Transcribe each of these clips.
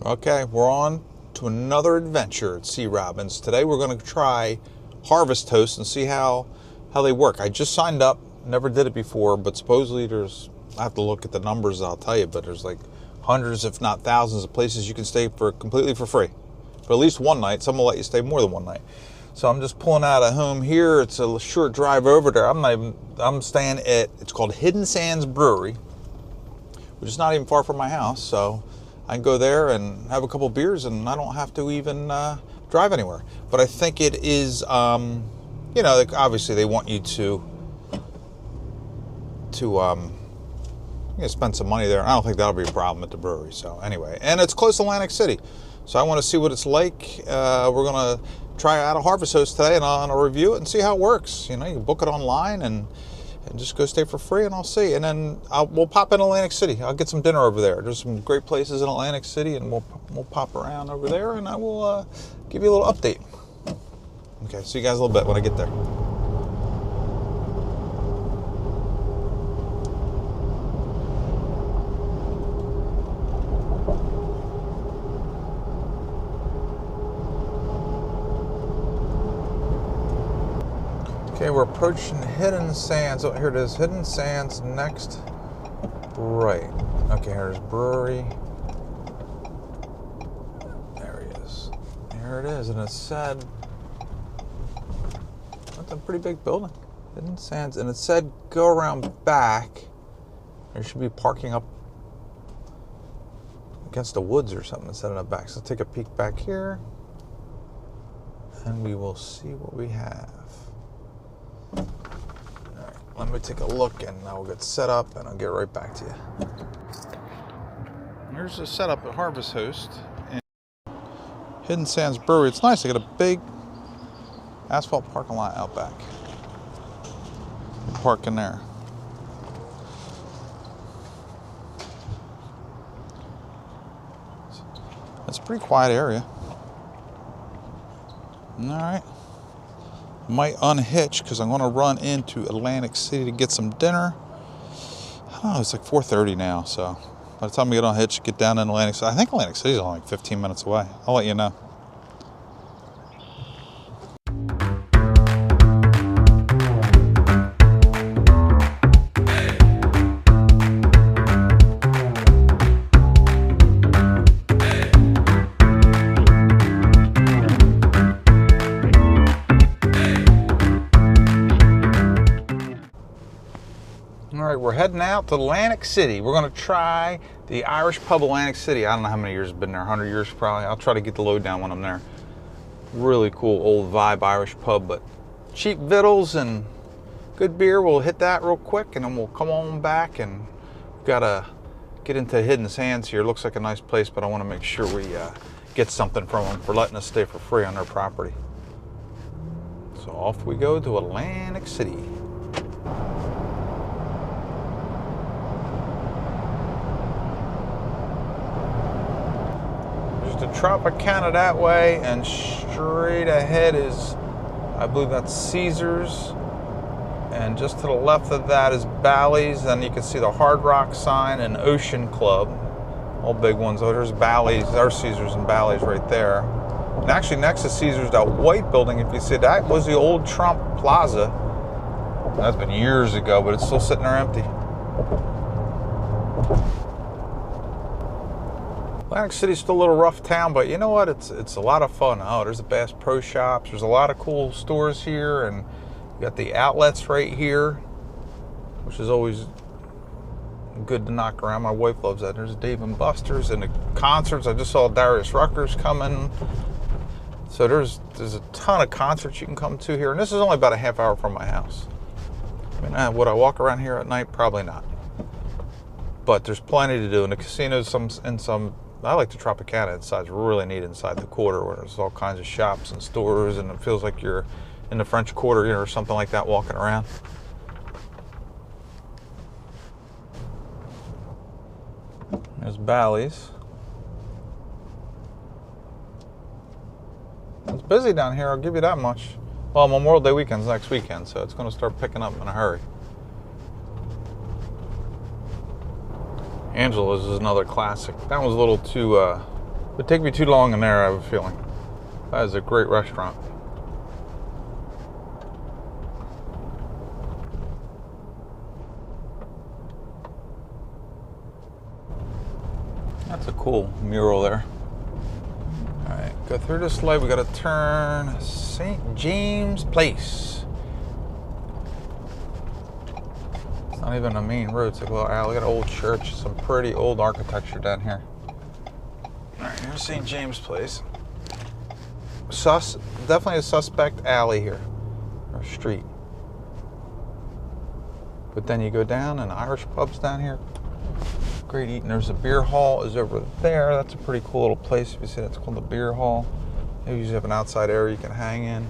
Okay, we're on to another adventure at Sea Robins. Today we're going to try harvest toast and see how they work. I just signed up, never did it before, but supposedly I have to look at the numbers, I'll tell you, but there's like hundreds if not thousands of places you can stay completely for free. For at least one night. Some will let you stay more than one night. So I'm just pulling out of home here. It's a short drive over there. I'm staying at, it's called Hidden Sands Brewery, which is not even far from my house, so I can go there and have a couple beers and I don't have to even drive anywhere. But I think it is, obviously they want you to spend some money there. I don't think that'll be a problem at the brewery. So anyway, and it's close to Atlantic City. So I want to see what it's like. We're going to try out a harvest host today and I'll review it and see how it works. You know, you can book it online and just go stay for free, and I'll see. And then we'll pop in Atlantic City. I'll get some dinner over there. There's some great places in Atlantic City, and we'll pop around over there, and I will give you a little update. Okay, see you guys a little bit when I get there. Okay, we're approaching Hidden Sands. Oh, here it is. Hidden Sands next. Right. Okay, here's brewery. There he is. There it is. And it said, that's a pretty big building. Hidden Sands. And it said go around back. There should be parking up against the woods or something. It said in the back. So take a peek back here. And we will see what we have. All right, let me take a look and I'll get set up and I'll get right back to you. Here's the setup at Harvest Host in Hidden Sands Brewery. It's nice. They got a big asphalt parking lot out back. Park in there. It's a pretty quiet area. All right. Might unhitch because I'm going to run into Atlantic City to get some dinner. Oh, it's like 4:30 now, so by the time we get unhitched, get down in Atlantic City. I think Atlantic City is only like 15 minutes away. I'll let you know. All right, we're heading out to Atlantic City. We're going to try the Irish pub Atlantic City. I don't know how many years it's been there, 100 years probably. I'll try to get the load down when I'm there. Really cool old vibe Irish pub, but cheap victuals and good beer. We'll hit that real quick and then we'll come on back, and we've got to get into Hidden Sands here. It looks like a nice place, but I want to make sure we get something from them for letting us stay for free on their property. So off we go to Atlantic City. The Tropicana that way, and straight ahead is, I believe that's Caesars, and just to the left of that is Bally's. Then you can see the Hard Rock sign and Ocean Club, all big ones. Oh, there's Bally's, there's Caesars and Bally's right there. And actually next to Caesars, that white building, if you see, that was the old Trump Plaza. That's been years ago, but it's still sitting there empty. Atlantic City's still a little rough town, but you know what? It's a lot of fun. Oh, there's the Bass Pro Shops. There's a lot of cool stores here, and you got the outlets right here, which is always good to knock around. My wife loves that. There's Dave and Buster's, and the concerts. I just saw Darius Rucker's coming. So there's a ton of concerts you can come to here, and this is only about a half hour from my house. I mean, would I walk around here at night? Probably not. But there's plenty to do. In the casinos, I like the Tropicana inside. It's really neat inside the quarter where there's all kinds of shops and stores, and it feels like you're in the French Quarter, or something like that, walking around. There's Bally's. It's busy down here, I'll give you that much. Well, Memorial Day weekend's next weekend, so it's going to start picking up in a hurry. Angela's is another classic. That was a little too It'd take me too long in there, I have a feeling. That is a great restaurant. That's a cool mural there. All right, go through this light. We got to turn St. James Place. It's not even a main road. It's like a little alley. We got an old church. Some pretty old architecture down here. All right, here's St. James Place. Definitely a suspect alley here, or street. But then you go down and Irish pubs down here. Great eating. There's a beer hall is over there. That's a pretty cool little place. If you see, that's called the beer hall. They usually have an outside area you can hang in.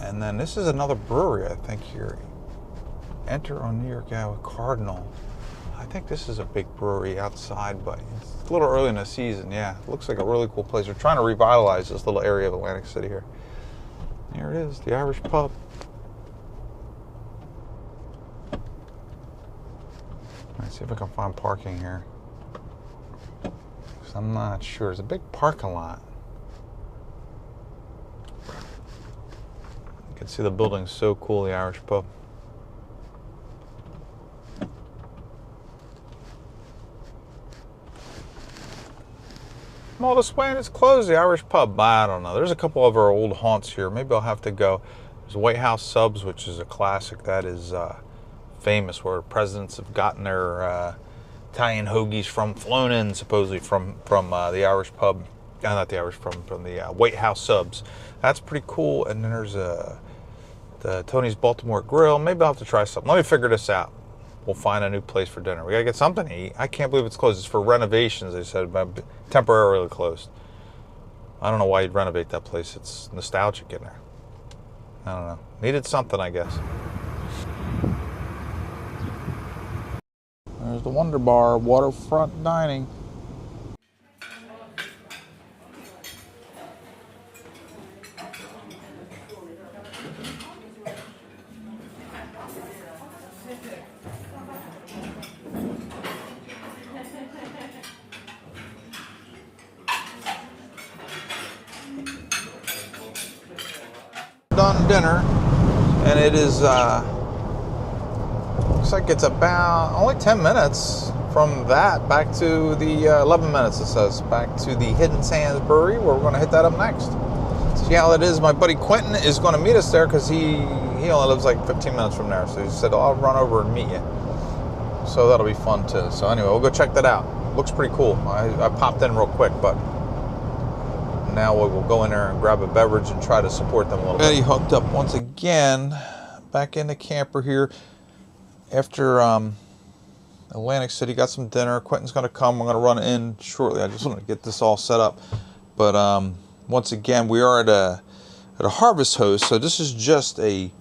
And then this is another brewery, I think, here. Enter on New York Ave with Cardinal. I think this is a big brewery outside, but it's a little early in the season. Yeah, it looks like a really cool place. They're trying to revitalize this little area of Atlantic City here. Here it is, the Irish pub. Let's see if I can find parking here. I'm not sure. It's a big parking lot. You can see the building's so cool, the Irish pub. All this way and it's closed, the Irish pub. I don't know. There's a couple of our old haunts here. Maybe I'll have to go. There's White House Subs, which is a classic. That is famous, where presidents have gotten their Italian hoagies flown in supposedly from the Irish pub. Not the Irish, from the White House Subs. That's pretty cool. And then there's the Tony's Baltimore Grill. Maybe I'll have to try something. Let me figure this out. We'll find a new place for dinner. We gotta get something to eat. I can't believe it's closed. It's for renovations, they said, but temporarily closed. I don't know why you'd renovate that place. It's nostalgic in there. I don't know. Needed something, I guess. There's the Wonder Bar, waterfront dining. Done dinner, and it is looks like it's about only 10 minutes from that back to the 11 minutes, it says, back to the Hidden Sands Brewery, where we're going to hit that up next. See how it is. My buddy Quentin is going to meet us there because he only lives like 15 minutes from there, so he said, I'll run over and meet you. So that'll be fun too. So anyway, we'll go check that out. Looks pretty cool. I popped in real quick, but now we'll go in there and grab a beverage and try to support them a little bit. He hooked up once again, back in the camper here after Atlantic City. Got some dinner. Quentin's going to come. I'm going to run in shortly. I just want to get this all set up. But once again, we are at a Harvest Host. So this is just a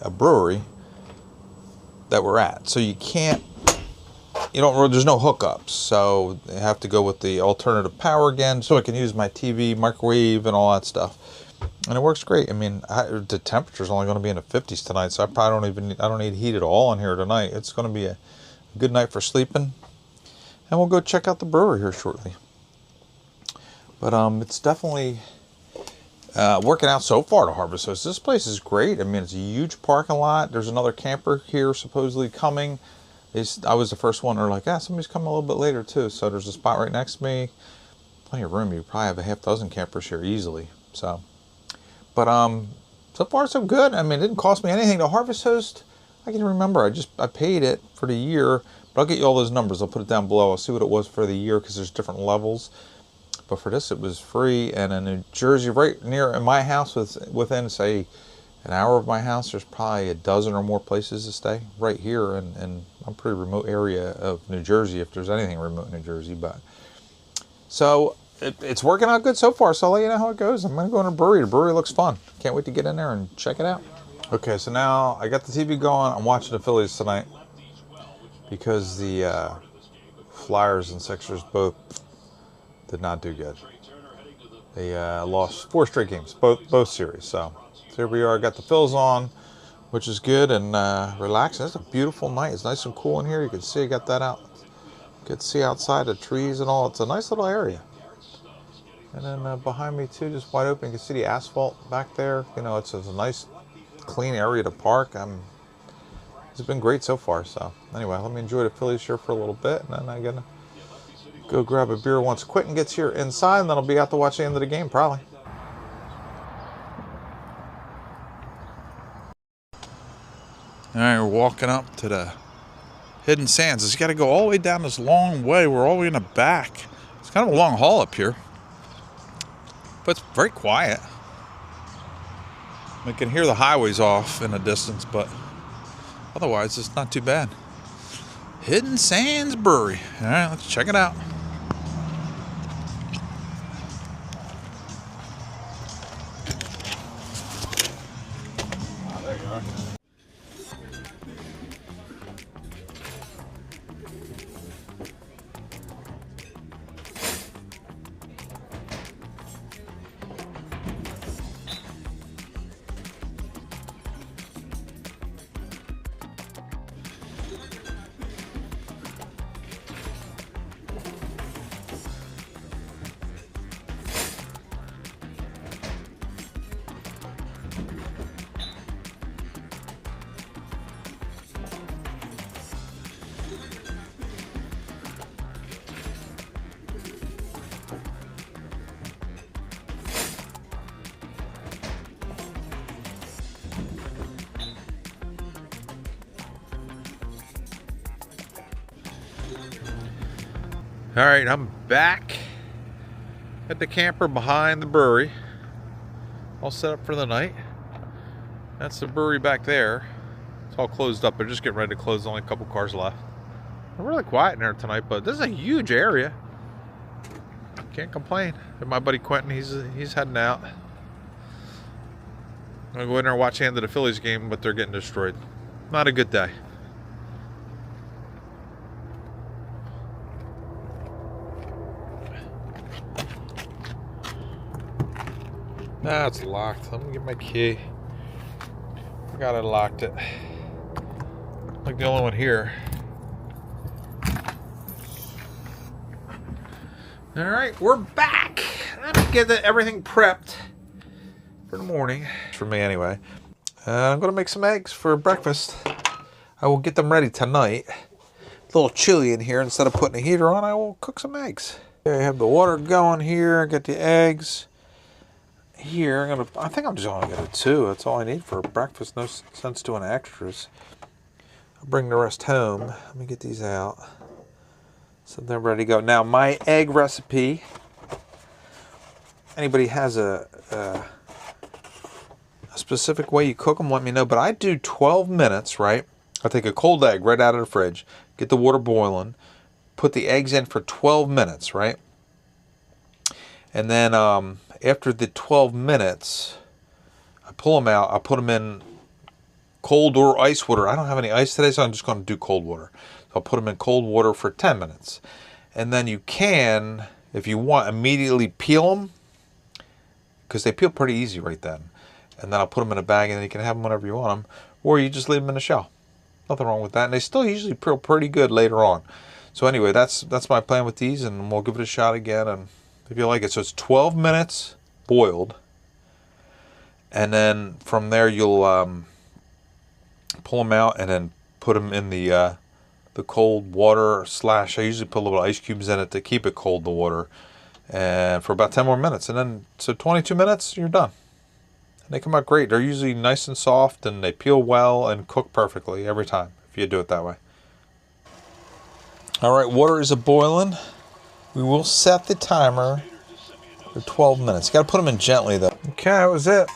brewery that we're at. So you can't. There's no hookups, so I have to go with the alternative power again, so I can use my TV, microwave, and all that stuff. And it works great. I mean, the temperature's only going to be in the 50s tonight, so I don't need heat at all in here tonight. It's going to be a good night for sleeping. And we'll go check out the brewery here shortly. But it's definitely working out so far to Harvest Host. This place is great. I mean, it's a huge parking lot. There's another camper here supposedly coming. I was the first one. They're like, somebody's coming a little bit later too. So there's a spot right next to me. Plenty of room. You probably have a half dozen campers here easily. So, but so far so good. I mean, it didn't cost me anything to Harvest Host. I can remember. I paid it for the year. But I'll get you all those numbers. I'll put it down below. I'll see what it was for the year because there's different levels. But for this, it was free. And in New Jersey, right near my house, within say an hour of my house, there's probably a dozen or more places to stay right here in a pretty remote area of New Jersey, if there's anything remote in New Jersey. But so it's working out good so far, so I'll let you know how it goes. I'm going to go in a brewery. The brewery looks fun. Can't wait to get in there and check it out. Okay, so now I got the TV going. I'm watching the Phillies tonight because the Flyers and Sixers both did not do good. They lost 4 straight games, both series. So here we are. Got the Phils on, which is good and relaxing. It's a beautiful night. It's nice and cool in here. You can see I got that out. Get to see outside the trees and all. It's a nice little area. And then behind me too, just wide open. You can see the asphalt back there. You know, it's a nice, clean area to park. It's been great so far. So anyway, let me enjoy the Phillies here for a little bit, and then I'm gonna go grab a beer once Quentin gets here inside, and then I'll be out to watch the end of the game probably. All right, we're walking up to the Hidden Sands. It's got to go all the way down this long way. We're all the way in the back. It's kind of a long haul up here, but it's very quiet. We can hear the highways off in the distance, but otherwise it's not too bad. Hidden Sands Brewery. All right, let's check it out. Oh, there you are. All right, I'm back at the camper behind the brewery. All set up for the night. That's the brewery back there. It's all closed up. They're just getting ready to close. Only a couple cars left. It's really quiet in there tonight, but this is a huge area. Can't complain. And my buddy Quentin, he's heading out. I'm gonna go in there and watch the end of the Phillies game, but they're getting destroyed. Not a good day. Nah, it's locked. Let me get my key. Forgot I locked it. Like the only one here. Alright, we're back. Let me get everything prepped for the morning. For me anyway. I'm going to make some eggs for breakfast. I will get them ready tonight. A little chilly in here. Instead of putting a heater on, I will cook some eggs. Okay, I have the water going here. Get the eggs. Here, I think I'm just gonna get 2. That's all I need for breakfast. No sense doing extras. I'll bring the rest home. Let me get these out. So they're ready to go. Now my egg recipe. Anybody has a specific way you cook them? Let me know. But I do 12 minutes. Right. I take a cold egg right out of the fridge. Get the water boiling. Put the eggs in for 12 minutes. Right. And then after the 12 minutes, I pull them out. I put them in cold or ice water. I don't have any ice today, so I'm just going to do cold water. So I'll put them in cold water for 10 minutes. And then you can, if you want, immediately peel them, because they peel pretty easy right then. And then I'll put them in a bag, and then you can have them whenever you want them. Or you just leave them in the shell. Nothing wrong with that. And they still usually peel pretty good later on. So anyway, that's my plan with these, and we'll give it a shot again. And if you like it. So it's 12 minutes boiled. And then from there you'll pull them out and then put them in the cold water / I usually put a little ice cubes in it to keep it cold, the water. And for about 10 more minutes. And then, so 22 minutes, you're done. And they come out great. They're usually nice and soft, and they peel well and cook perfectly every time if you do it that way. All right, water is a-boiling. We will set the timer for 12 minutes. You got to put them in gently, though. Okay, that was it.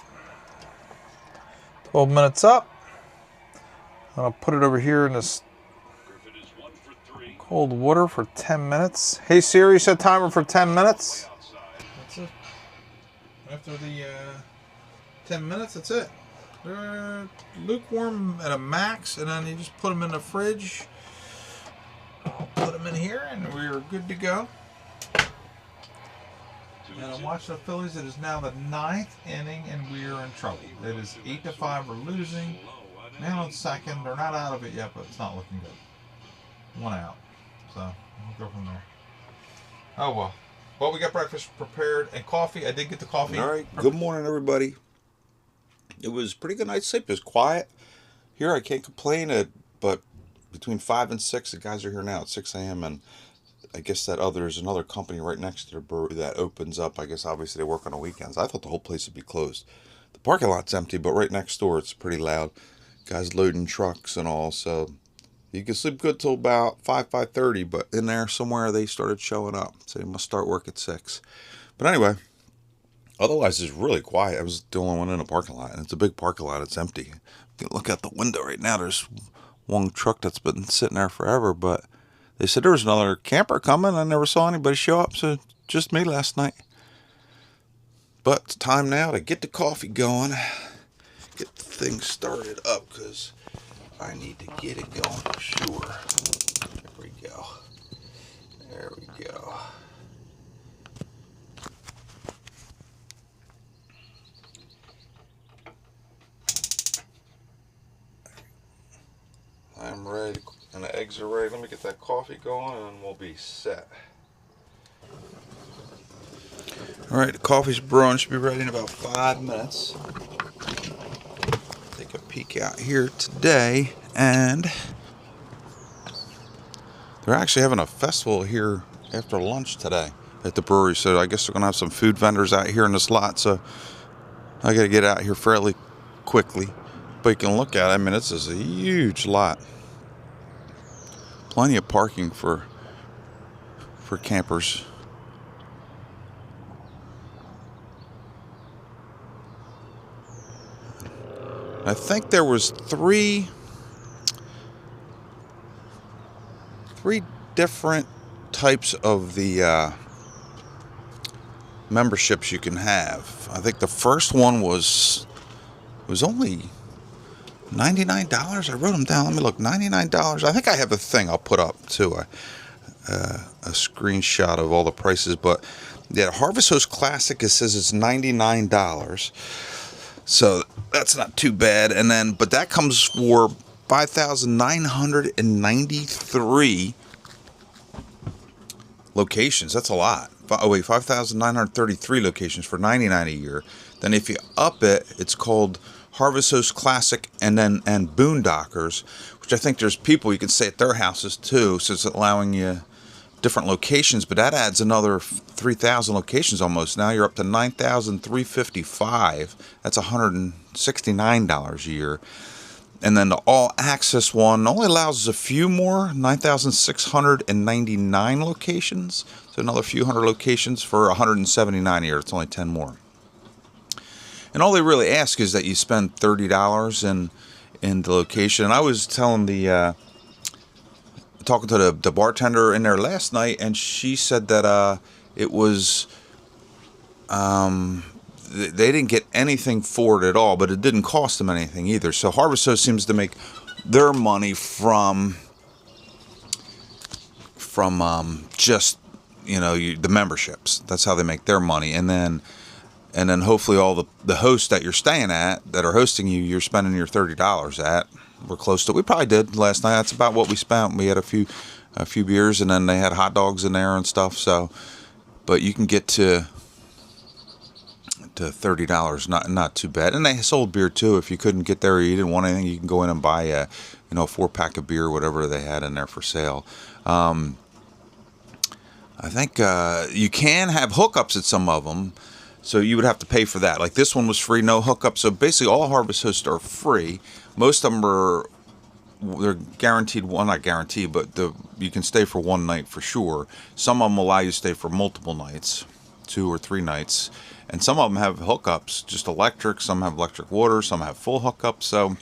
12 minutes up. I'll put it over here in this cold water for 10 minutes. Hey Siri, set timer for 10 minutes. That's it. After the 10 minutes, that's it. They're lukewarm at a max, and then you just put them in the fridge. I'll put them in here, and we're good to go. And I'm watching the Phillies. It is now the 9th inning, and we are in trouble. It is 8-5. We're losing. Man on second. They're not out of it yet, but it's not looking good. 1 out. So We'll go from there. Oh, well. Well, we got breakfast prepared and coffee. I did get the coffee. All right. Good morning, everybody. It was a pretty good night's sleep. It was quiet. Here, I can't complain, but between 5 and 6, the guys are here now at 6 a.m., and I guess that there's another company right next to the brewery that opens up. I guess obviously they work on the weekends. I thought the whole place would be closed. The parking lot's empty, but right next door it's pretty loud. Guys loading trucks and all, so you can sleep good till about 5:30, but in there somewhere they started showing up, so you must start work at 6. But anyway, otherwise it's really quiet. I was the only one in the parking lot, and it's a big parking lot. It's empty. You can look out the window right now. There's one truck that's been sitting there forever, but they said there was another camper coming. I never saw anybody show up, so just me last night. But it's time now to get the coffee going, get the thing started up, because I need to get it going for sure. There we go. There we go. I'm ready, and the eggs are ready. Let me get that coffee going, and we'll be set. All right, the coffee's brewing. Should be ready in about 5 minutes. Take a peek out here today, and they're actually having a festival here after lunch today at the brewery. So I guess they're gonna have some food vendors out here in this lot. So I gotta get out here fairly quickly. But you can look at it. I mean, this is a huge lot. Plenty of parking for campers. I think there was three different types of the memberships you can have. I think the first one was only $99. I wrote them down. Let me look. $99. I think I have a thing I'll put up too, a screenshot of all the prices. But yeah, Harvest Host Classic, it says it's $99. So that's not too bad. And then, but that comes for 5,993 locations. That's a lot. Oh wait, 5,933 locations for $99 a year. Then if you up it, it's called Harvest Host Classic and Boondockers, which I think there's people you can stay at their houses too, so it's allowing you different locations, but that adds another 3,000 locations almost. Now you're up to 9,355. That's $169 a year. And then the All Access one only allows us a few more, 9,699 locations. So another few hundred locations for $179 a year. It's only 10 more. And all they really ask is that you spend $30 in the location. And I was telling talking to the bartender in there last night, and she said that it was they didn't get anything for it at all, but it didn't cost them anything either. So Harvest Host seems to make their money from just the memberships. That's how they make their money, and then hopefully all the hosts that you're staying at that are hosting you, you're spending your $30 at. We're close to. We probably did last night. That's about what we spent. We had a few beers, and then they had hot dogs in there and stuff. So, but you can get to $30. Not too bad. And they sold beer too. If you couldn't get there or you didn't want anything, you can go in and buy a 4-pack of beer, whatever they had in there for sale. I think you can have hookups at some of them. So you would have to pay for that. Like this one was free, no hookup. So basically all Harvest Hosts are free. Most of them they're guaranteed, well, not guaranteed, but you can stay for one night for sure. Some of them allow you to stay for multiple nights, 2 or 3 nights. And some of them have hookups, just electric. Some have electric water. Some have full hookups. So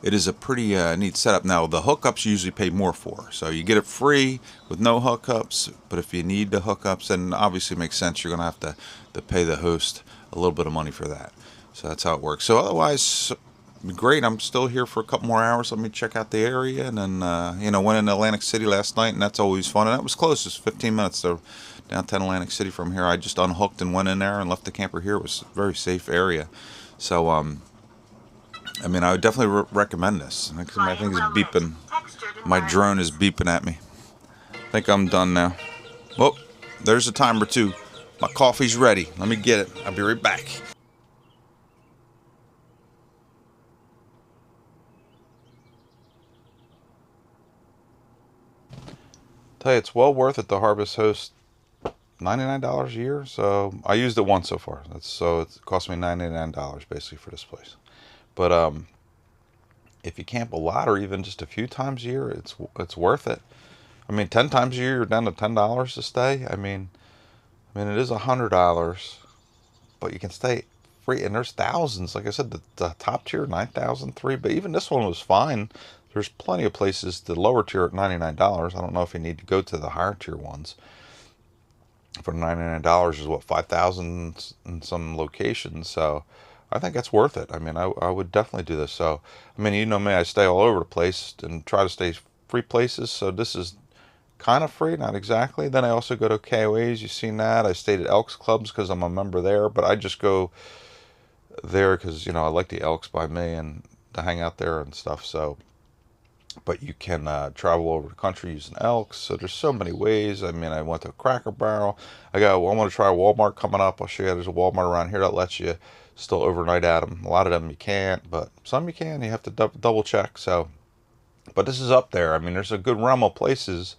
it is a pretty neat setup. Now, the hookups you usually pay more for. So you get it free with no hookups. But if you need the hookups, then obviously it makes sense. You're going to have to pay the host a little bit of money for that. So that's how it works. So otherwise, great. I'm still here for a couple more hours. Let me check out the area. And then, went into Atlantic City last night, and that's always fun. And that was close. It's 15 minutes to downtown Atlantic City from here. I just unhooked and went in there and left the camper here. It was a very safe area. So, I would definitely recommend this. I think it's beeping. My drone is beeping at me. I think I'm done now. Well, there's a timer too. My coffee's ready. Let me get it. I'll be right back. Tell you, it's well worth it to Harvest Host. $99 a year. So I used it once so far. So it cost me $99 basically for this place. But if you camp a lot or even just a few times a year, it's worth it. I mean, 10 times a year, you're down to $10 to stay. I mean, it is $100, but you can stay free, and there's thousands. Like I said, the top tier, 9,003, but even this one was fine. There's plenty of places, the lower tier at $99. I don't know if you need to go to the higher tier ones. For $99 is what, 5,000 in some locations. So I think that's worth it. I mean, I would definitely do this. So, I mean, you know me, I stay all over the place and try to stay free places. So this is kind of free, not exactly. Then I also go to KOAs. You've seen that. I stayed at Elks Clubs because I'm a member there, but I just go there because, you know, I like the Elks by me and to hang out there and stuff. So, but you can travel over the country using Elks. So there's so many ways. I mean, I went to Cracker Barrel. I want to try Walmart coming up. I'll show you. There's a Walmart around here that lets you still overnight at them. A lot of them you can't, but some you can. You have to double check. So, but this is up there. I mean, there's a good realm of places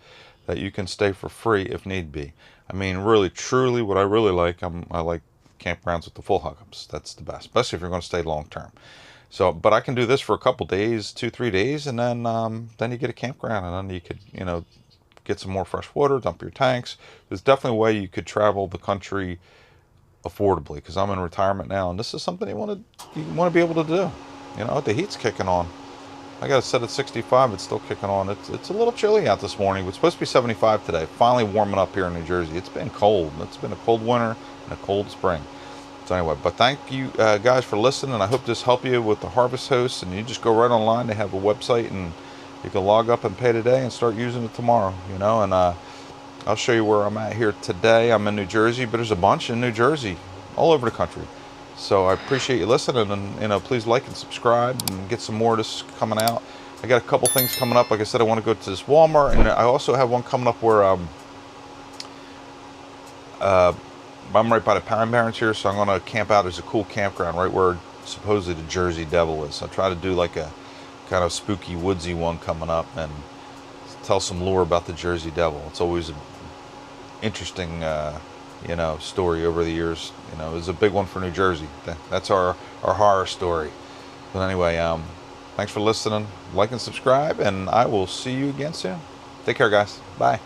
that you can stay for free if need be. I mean, really, truly, what I really like, I like campgrounds with the full hookups. That's the best, especially if you're going to stay long term. So, but I can do this for a couple days, 2-3 days, and then you get a campground, and then you could, you know, get some more fresh water, dump your tanks. There's definitely a way you could travel the country affordably, because I'm in retirement now, and this is something you want to be able to do. You know, the heat's kicking on. I got it set at 65. It's still kicking on. It's a little chilly out this morning. It's supposed to be 75 today. Finally warming up here in New Jersey. It's been cold. It's been a cold winter and a cold spring. So anyway, but thank you guys for listening. I hope this helped you with the Harvest Host. And you just go right online. They have a website, and you can log up and pay today and start using it tomorrow. You know, and I'll show you where I'm at here today. I'm in New Jersey, but there's a bunch in New Jersey, all over the country. So I appreciate you listening, and you know, please like and subscribe and get some more of this coming out. I got a couple things coming up. Like I said, I want to go to this Walmart, and I also have one coming up where I'm right by the Pine Barrens here, so I'm going to camp out. There's a cool campground right where supposedly the Jersey Devil is. So I try to do like a kind of spooky, woodsy one coming up and tell some lore about the Jersey Devil. It's always an interesting you know, story over the years. You know, it was a big one for New Jersey. That's our horror story. But anyway, thanks for listening. Like and subscribe, and I will see you again soon. Take care, guys. Bye.